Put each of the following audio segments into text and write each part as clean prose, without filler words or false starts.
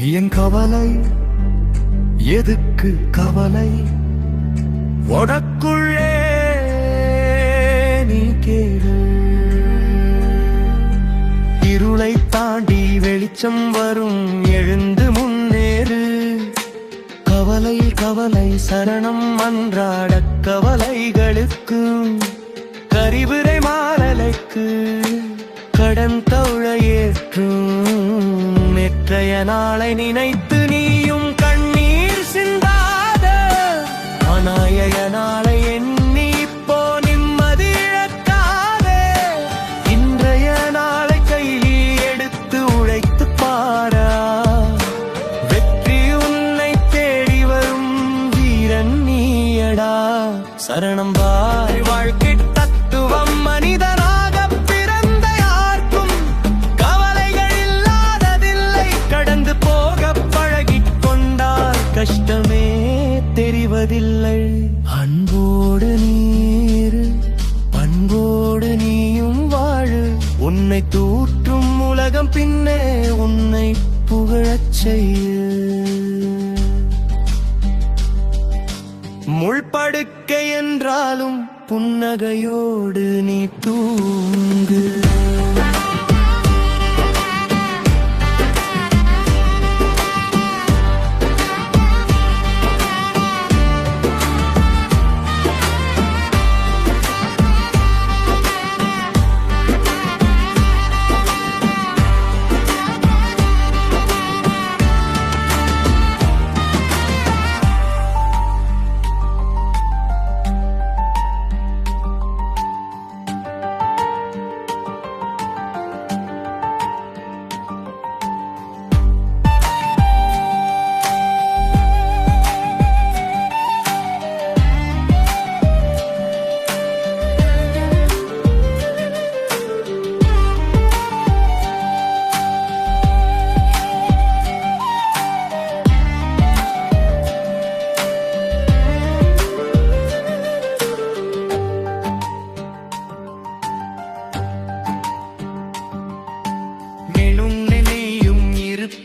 என் கவலை எதுக்கு கவலை உனக்குள்ளே நீ கேளு. இருளை தாண்டி வெளிச்சம் வரும், எழுந்து முன்னேறு. கவலை கவலை சரணம் அன்றாட கவலைகளுக்கு, கரிவிரை மாறலைக்கு கடன் தௌழையேற்றும். நேற்றைய நாளை நினைத்து நீயும் கண்ணீர் சிந்தாத, அநாயக நாளை எண்ணி இப்போ நிம்மதி இழக்காதே. இன்றைய நாளை கையில் எடுத்து உழைத்து பாரா, வெற்றி உன்னை தேடி வரும் வீரன் நீயடா. சரணம் பாய் வாழ்க்கை தத்துவம், மனிதனாக பிறந்த யாருக்கும் கவலைகள் இல்லாததில்லை. கடந்து போக பழகிக் கொண்டால் கஷ்டமே தெரிவதில்லை. அன்போடு நீரு, பண்போடு நீயும் வாழு. உன்னை தூற்றும் உலகம் பின்னே உன்னை புகழச் செய்ய. முள்படுக்கை என்றாலும் புன்னகையோடு நீ தூங்கு.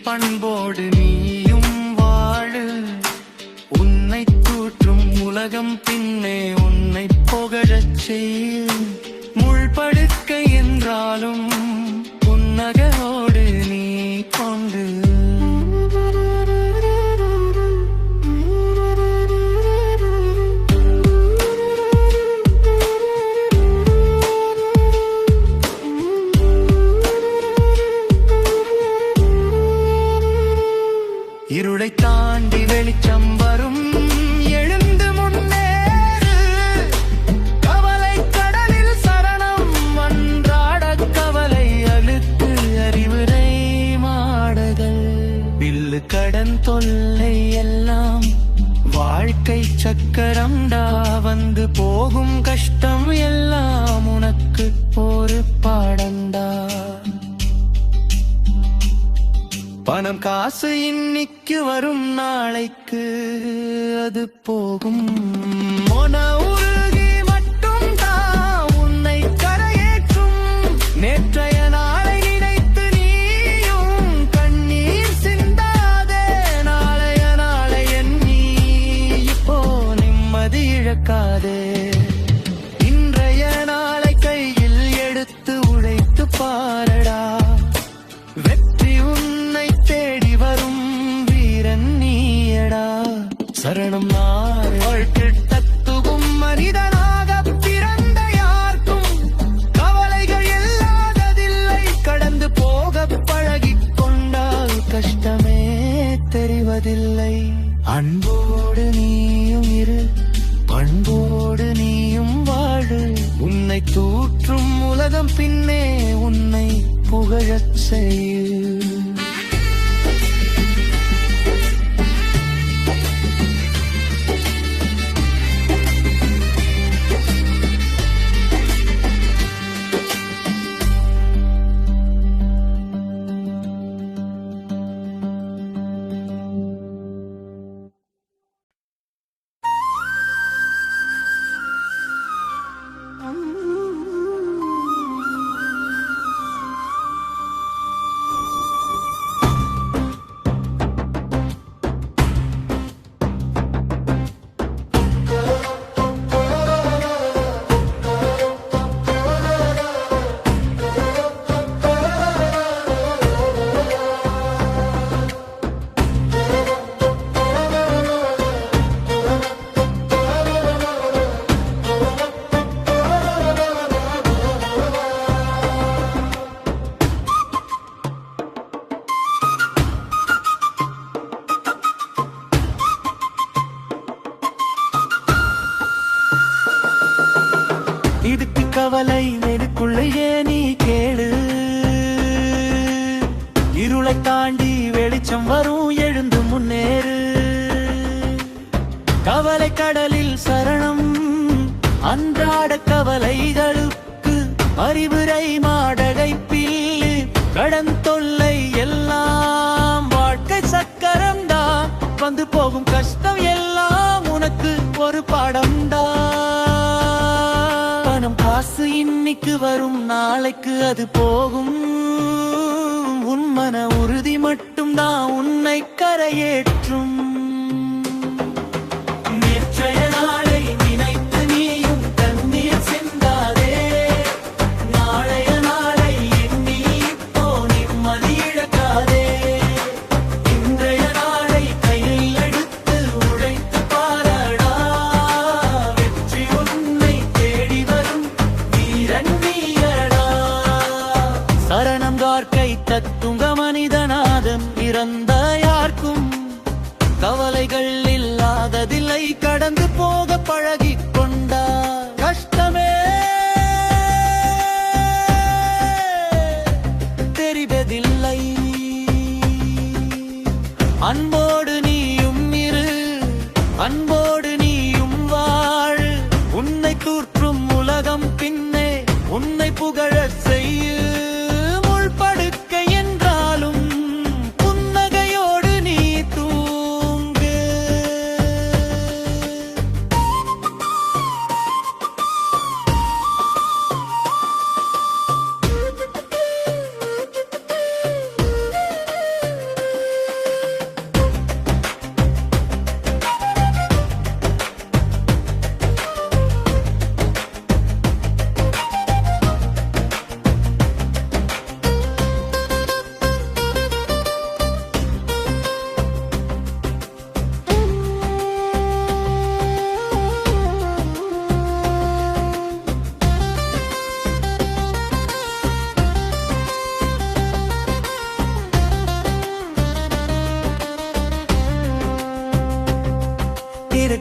பண்போடு நீயும் வாழு. உன்னை தூற்றும் உலகம் பின்னே உன்னை புகழச் செய்ய. முள்படுக்கை என்றாலும் புன்னகையோடு நீ கொண்டு. இருளை தாண்டி வெளிச்சம் வரும், எழுந்து முன்னேறு. கவலை கடலில் சரணம் அன்றாட கவலை அழுத்து அறிவுரை மாடுகள். பில்லு கடன் தொல்லை எல்லாம் வாழ்க்கை சக்கரம்டா. வந்து போகும் கஷ்டம் எல்லாம் உனக்கு ஒரு பாடண்டா. பணம் காசு இன்னைக்கு வரும், நாளைக்கு அது போகும். மன உருகி மட்டும் தான் உன்னை கரையேற்றும். நேற்றைய நாளை நினைத்து நீயும் கண்ணீர் சிந்தாதே. நாளைய நாளை எண்ணி இப்போ நிம்மதி இழக்காதே. இன்றைய நாளை கையில் எடுத்து உழைத்து பாரடா, வெற்றி உன்னை தேடி வரும் வீரன் நீயடா. சரணம் வாழ்க்கை தத்துவம், மனிதனாக பிறந்த யாருக்கும் கவலைகள் இல்லாததில்லை. கடந்து போக பழகிக் கொண்டால் கஷ்டமே தெரிவதில்லை. அன்போடு நீயும் இரு, பண்போடு நீயும் வாழு. உன்னை தூற்றும் உலகம் பின்னே உன்னை புகழச் செய்ய. கவலை நெருக்குள்ளேயே நீ கேளு. இருளை தாண்டி வெளிச்சம் வரும், எழுந்து முன்னேறு. கவலை கடலில் சரணம், அன்றாட கவலைகளுக்கு அறிவுரை மாடகை பில்லு. கடன் தொல்லை எல்லாம் வாழ்க்கை சக்கரம்தான், வந்து போகும் கஷ்டம் எல்லாம் உனக்கு ஒரு பாடம்டா. பணம் காசு இன்னைக்கு வரும், நாளைக்கு அது போகும். உன் மன உறுதி மட்டும்தான் உன்னை கரையேற்றும். நேற்றைய நாளை நினைத்து நீயும் தண்ணீர் சிந்தாதே. நாளைய நாளை எண்ணி இப்போ நிம்மதி இழக்காதே. இன்றைய நாளை கையில் எடுத்து உழைத்து பாரடா. வெற்றி உன்னை தேடி வரும், வீரன் நீயடா. சரணம் கார்க்கை தத்துங்க மனிதநாதம், இறந்த யாருக்கும் கவலைகள் இல்லாததில்லை. கடந்து போக பழகிக் கொண்டார் கஷ்டமே தெரிவதில்லை. அன்போடு நீயும் இரு, அன்போடு நீயும் வாழு. உன்னை தூற்றும் உலகம் பின்னே உன்னை புகழச் செய்யு. முள்படுக்கை என்றாலும் புன்னகையோடு நீ தூங்கு.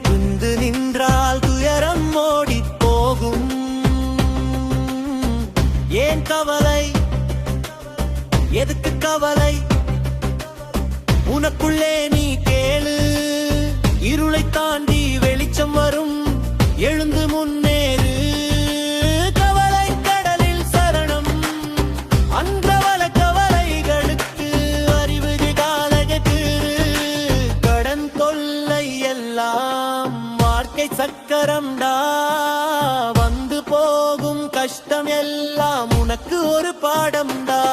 குந்து நின்றால் துயரம் ஓடி போகும். ஏன் கவலை, எதுக்கு கவலை? உனக்குள்ளே நீ கேளு. இருளை தாண்டி வெளிச்சம் வரும், எழுந்து முன்னேறு. கவலை கடலில் சரணம், அன்றவல கவலைகளுக்கு அறிவுக்கு காலகத்து. கடன் தொல்லை எல்லாம் வாழ்க்கை சக்கரம்டா, வந்து போகும் கஷ்டம் எல்லாம் உனக்கு ஒரு பாடம்டா.